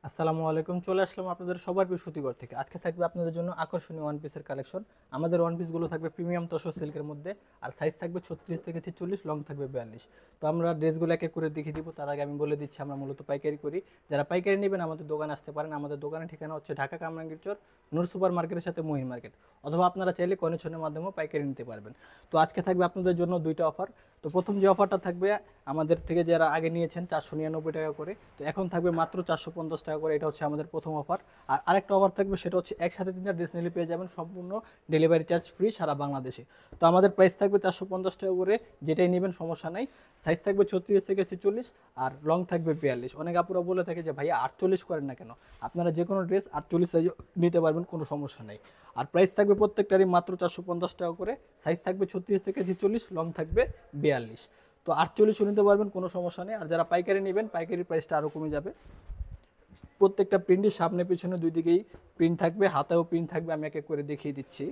আসসালামু আলাইকুম। চলে আসলাম আপনাদের সবার প্রিয় সুতিঘর থেকে। আজকে থাকবে আপনাদের জন্য আকর্ষণীয় ওয়ান পিসের কালেকশন। আমাদের ওয়ান পিসগুলো থাকবে প্রিমিয়াম তসর সিল্কের মধ্যে, আর সাইজ থাকবে 36 থেকে 46, লং থাকবে 42। তো আমরা ড্রেসগুলো এক এক করে দেখিয়ে দিব। তার আগে আমি বলে দিচ্ছি আমরা মূলত পাইকারি করি। যারা পাইকারি নেবেন আমাদের দোকানে আসতে পারেন। আমাদের দোকানের ঠিকানা হচ্ছে ঢাকা কামরাঙ্গীর চর, নূর সুপার মার্কেটের সাথে মহিন মার্কেট, অথবা আপনারা চাইলে কনেকশনের মাধ্যমেও পাইকারি নিতে পারবেন। তো আজকে থাকবে আপনাদের জন্য দুইটা অফার। তো প্রথম যে অফারটা থাকবে, আমাদের থেকে যারা আগে নিয়েছেন 499 টাকা করে, তো এখন থাকবে মাত্র 450 টাকা করে। এটা হচ্ছে আমাদের প্রথম অফার। আর আরেকটা অফার থাকবে, সেটা হচ্ছে একসাথে তিনটা ড্রেস নিলে পেয়ে যাবেন সম্পূর্ণ ডেলিভারি চার্জ ফ্রি সারা বাংলাদেশে। তো আমাদের প্রাইস থাকবে 450 টাকা করে, যেটাই নেবেন সমস্যা নাই। সাইজ থাকবে 36 থেকে 46, আর লং থাকবে 42। অনেক আপুরা বলে থাকে যে ভাইয়া 48 করেন না কেন? আপনারা যে কোনো ড্রেস 48 সাইজ নিতে পারবেন, কোনো সমস্যা নেই। আর প্রাইস থাকবে প্রত্যেকটারই মাত্র 450 টাকা করে। সাইজ থাকবে 36 থেকে 46, লং থাকবে 42। তো 48 নিতে পারবেন, কোনো সমস্যা নেই। আর যারা পাইকারি নেবেন, পাইকারি প্রাইসটা আরও কমে যাবে। প্রত্যেকটা প্রিন্টের সামনে পিছনে দুই দিকেই প্রিন্ট থাকবে, হাতেও প্রিন্ট থাকবে। আমি এক এক করে দেখিয়ে দিচ্ছি।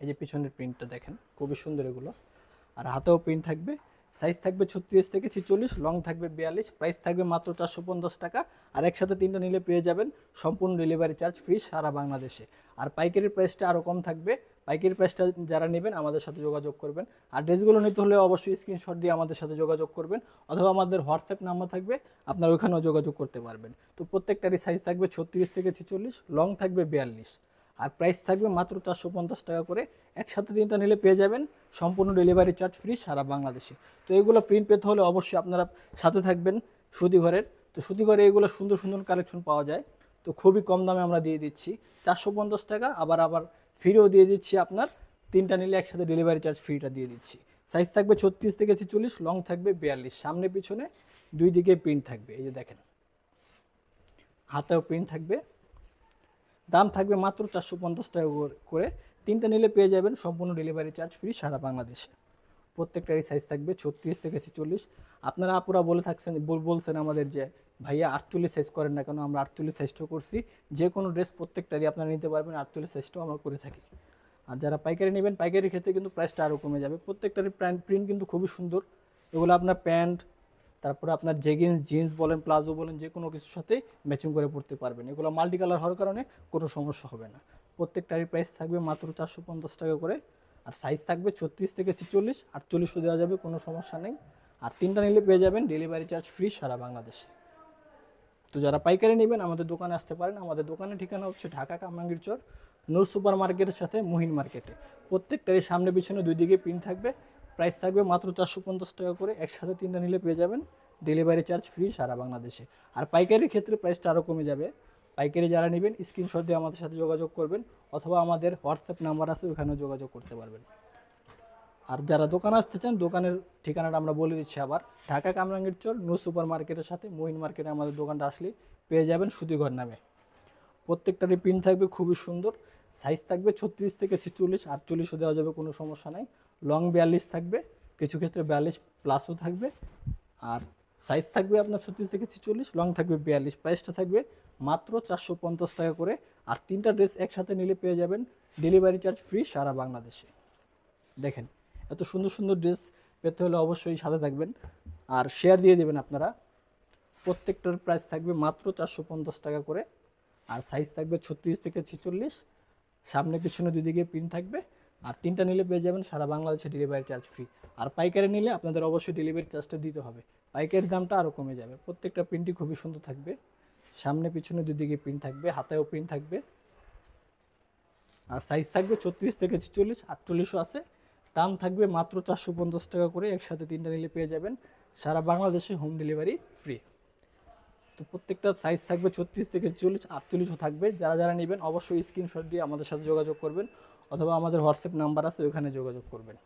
এই যে পিছনের প্রিন্টটা দেখেন, খুবই সুন্দর এগুলো। আর হাতেও প্রিন্ট থাকবে। সাইজ থাকবে 36 থেকে 46, লং থাকবে 42। প্রাইস থাকবে মাত্র 450 টাকা। আর একসাথে তিনটা নিলে পেয়ে যাবেন সম্পূর্ণ ডেলিভারি চার্জ ফ্রি সারা বাংলাদেশে। আর পাইকারি প্রাইসটা আরও কম থাকবে। পাইকারি প্রাইসটা যারা নেবেন আমাদের সাথে যোগাযোগ করবেন। আর ড্রেসগুলো নিতে হলে অবশ্যই স্ক্রিনশট দিয়ে আমাদের সাথে যোগাযোগ করবেন, অথবা আমাদের হোয়াটসঅ্যাপ নাম্বার থাকবে, আপনারা ওখানেও যোগাযোগ করতে পারবেন। তো প্রত্যেকটারই সাইজ থাকবে 36 থেকে 46, লং থাকবে 42। আর প্রাইস থাকবে মাত্র 450 টাকা করে। একসাথে তিনটা নিলে পেয়ে যাবেন সম্পূর্ণ ডেলিভারি চার্জ ফ্রি সারা বাংলাদেশে। তো এগুলো প্রিন্ট পেতে হলে অবশ্যই আপনারা সাথে থাকবেন সুতিঘরের। তো সুতিঘরে এগুলো সুন্দর সুন্দর কালেকশন পাওয়া যায়। তো খুবই কম দামে আমরা দিয়ে দিচ্ছি 450 টাকা। আবার আবার ফ্রিও দিয়ে দিচ্ছি আপনার, তিনটা নিলে একসাথে ডেলিভারি চার্জ ফ্রিটা দিয়ে দিচ্ছি। সাইজ থাকবে 36 থেকে 46, লং থাকবে 42। সামনে পিছনে দুই দিকে প্রিন্ট থাকবে। এই যে দেখেন, হাতেও প্রিন্ট থাকবে। দাম থাকবে মাত্র 450 টাকা করে। তিনটা নিলে পেয়ে যাবেন সম্পূর্ণ ডেলিভারি চার্জ ফ্রি সারা বাংলাদেশে। প্রত্যেকটারই সাইজ থাকবে 36 থেকে 46। আপনারা আপুরা বলছেন আমাদের যে ভাইয়া 48 সাইজ করেন না কেন? আমরা 48 সাইজটাও করছি। যে কোনো ড্রেস প্রত্যেকটারই আপনারা নিতে পারবেন, 48 সাইজটাও আমরা করে থাকি। আর যারা পাইকারি নেবেন, পাইকারি ক্ষেত্রে কিন্তু প্রাইসটা আরও কমে যাবে। প্রত্যেকটারই প্রিন্ট কিন্তু খুবই সুন্দর। এগুলো আপনার প্যান্ট, তারপরে আপনার জেগিন্স, জিন্স বলেন, প্লাজো বলেন, যে কোনো কিছুর সাথে ম্যাচিং করে পড়তে পারবেন। এগুলো মাল্টি কালার হওয়ার কারণে কোনো সমস্যা হবে না। প্রত্যেকটারই প্রাইস থাকবে মাত্র 450 টাকা করে। আর সাইজ থাকবে 36 থেকে 46, 48ও দেওয়া যাবে, কোনো সমস্যা নেই। আর তিনটা নিলে পেয়ে যাবেন ডেলিভারি চার্জ ফ্রি সারা বাংলাদেশে। তো যারা পাইকারি নেবেন আমাদের দোকানে আসতে পারেন। আমাদের দোকানের ঠিকানা হচ্ছে ঢাকা কামরাঙ্গীর চর, নূর সুপার মার্কেটের সাথে মহিন মার্কেটে। প্রত্যেকটারই সামনে পিছনে দুই দিকে প্রিন্ট থাকবে। প্রাইস থাকবে মাত্র 450 টাকা করে। একসাথে তিনটা নিলে পেয়ে যাবেন ডেলিভারি চার্জ ফ্রি সারা বাংলাদেশে। আর পাইকারির ক্ষেত্রে প্রাইসটা আরও কমে যাবে। পাইকারি যারা নেবেন স্ক্রিনশট দিয়ে আমাদের সাথে যোগাযোগ করবেন, অথবা আমাদের হোয়াটসঅ্যাপ নাম্বার আছে, ওখানেও যোগাযোগ করতে পারবেন। আর যারা দোকানে আসতে চান, দোকানের ঠিকানাটা আমরা বলে দিচ্ছি আবার। ঢাকা কামরাঙ্গীর চর, নূর সুপার মার্কেটের সাথে মহিন মার্কেটে আমাদের দোকানটা আসলে পেয়ে যাবেন সুতিঘর নামে। প্রত্যেকটারই প্রিন্ট থাকবে খুবই সুন্দর। সাইজ থাকবে 36 থেকে 46, 48ও দেওয়া যাবে, কোনো সমস্যা নাই। লং 42 থাকবে, কিছু ক্ষেত্রে 42 প্লাসও থাকবে। আর সাইজ থাকবে আপনার 36 থেকে 46, লং থাকবে 42। প্রাইসটা থাকবে মাত্র 450 টাকা করে। আর তিনটা ড্রেস একসাথে নিলে পেয়ে যাবেন ডেলিভারি চার্জ ফ্রি সারা বাংলাদেশে। দেখেন, এত সুন্দর সুন্দর ড্রেস পেতে হলে অবশ্যই সাথে থাকবেন আর শেয়ার দিয়ে দেবেন আপনারা। প্রত্যেকটার প্রাইস থাকবে মাত্র 450 টাকা করে। আর সাইজ থাকবে 36 থেকে 46, সামনে পিছনে দুই দিকে প্রিন্ট থাকবে। আর তিনটা নিলে পেয়ে যাবেন সারা বাংলাদেশে ডেলিভারি চার্জ ফ্রি। আর পাইকারি নিলে আপনাদের অবশ্যই ডেলিভারি চার্জটা দিতে হবে। পাইকারির দামটা আরও কমে যাবে। প্রত্যেকটা প্রিন্টই খুবই সুন্দর থাকবে। সামনে পিছনে দুই দিকে প্রিন্ট থাকবে, হাতেও প্রিন্ট থাকবে। আর সাইজ থাকবে 36 থেকে 46, 48ও আছে। দাম থাকবে মাত্র 450 টাকা করে। একসাথে তিনটা নিলে পেয়ে যাবেন সারা বাংলাদেশে হোম ডেলিভারি ফ্রি। তো প্রত্যেকটা সাইজ থাকবে 36 থেকে 40, 48ও থাকবে। যারা যারা নেবেন অবশ্যই স্ক্রিনশট দিয়ে আমাদের সাথে যোগাযোগ করবেন, অথবা আমাদের হোয়াটসঅ্যাপ নাম্বার আছে, ওখানে যোগাযোগ করবেন।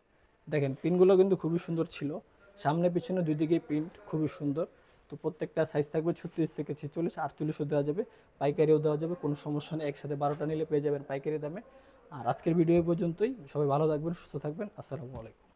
দেখেন, প্রিন্টগুলো কিন্তু খুবই সুন্দর ছিল। সামনে পিছনে দুই দিকেই প্রিন্ট খুবই সুন্দর। তো প্রত্যেকটা সাইজ থাকবে 36 থেকে 46, 48ও দেওয়া যাবে, পাইকারিও দেওয়া যাবে, কোনো সমস্যা নেই। একসাথে 12টা নিলে পেয়ে যাবেন পাইকারি দামে। আর আজকের ভিডিও পর্যন্তই। সবাই ভালো থাকবেন, সুস্থ থাকবেন। আসসালামু আলাইকুম।